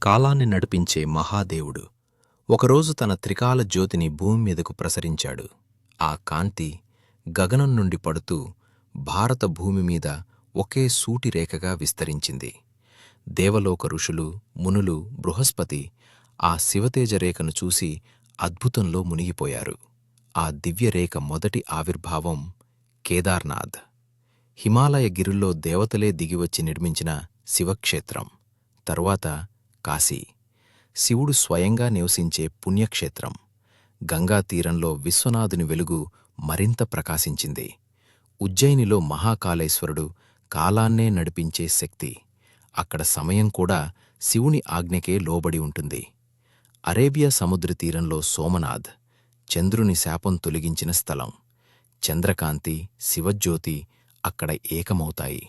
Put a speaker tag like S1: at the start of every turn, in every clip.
S1: కాలాన్ని నడిపించే మహాదేవుడు ఒకరోజు తన త్రికాల జ్యోతిని భూమి మీదకు ప్రసరించాడు. ఆ కాంతి గగనం నుండి పడుతూ భారత భూమి మీద ఒకే సూటిరేఖగా విస్తరించింది. దేవలోక ఋషులు, మునులు, బృహస్పతి ఆ శివతేజరేఖను చూసి అద్భుతంలో మునిగిపోయారు. ఆ దివ్యరేఖ మొదటి ఆవిర్భావం కేదార్నాథ్, హిమాలయ గిరుల్లో దేవతలే దిగివచ్చి నిర్మించిన శివక్షేత్రం. తరువాత కాశీ, శివుడు స్వయంగా నివసించే పుణ్యక్షేత్రం. గంగా తీరంలో విశ్వనాథుని వెలుగు మరింత ప్రకాశించింది. ఉజ్జయినిలో మహాకాళేశ్వరుడు, కాలాన్నే నడిపించే శక్తి. అక్కడ సమయం కూడా శివుని ఆజ్ఞకే లోబడి ఉంటుంది. అరేబియా సముద్ర తీరంలో సోమనాథ్, చంద్రుని శాపం తొలగించిన స్థలం. చంద్రకాంతి, శివజ్యోతి అక్కడ ఏకమవుతాయి.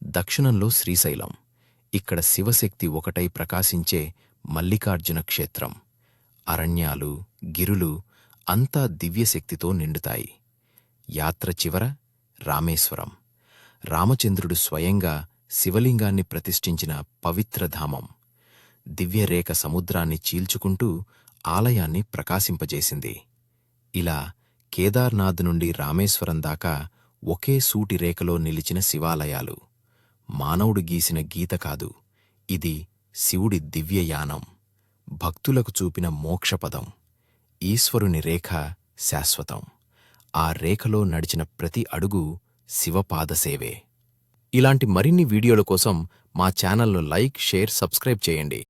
S1: దక్షిణంలో శ్రీశైలం, ఇక్కడ శివశక్తి ఒకటై ప్రకాశించే మల్లికార్జున క్షేత్రం. అరణ్యాలు, గిరులు అంతా దివ్యశక్తితో నిండుతాయి. యాత్ర చివర రామేశ్వరం, రామచంద్రుడు స్వయంగా శివలింగాన్ని ప్రతిష్ఠించిన పవిత్రధామం. దివ్యరేఖ సముద్రాన్ని చీల్చుకుంటూ ఆలయాన్ని ప్రకాశింపజేసింది. ఇలా కేదార్నాథ్ నుండి రామేశ్వరం దాకా ఒకే సూటి రేఖలో నిలిచిన శివాలయాలు. మానవుడు గీసిన గీత కాదు, ఇది శివుడి దివ్యయానం, భక్తులకు చూపిన మోక్షపదం. ఈశ్వరుని రేఖ శాశ్వతం. ఆ రేఖలో నడిచిన ప్రతి అడుగు శివపాదసేవే. ఇలాంటి మరిన్ని వీడియోల కోసం మా ఛానల్ను లైక్, షేర్, సబ్స్క్రైబ్ చేయండి.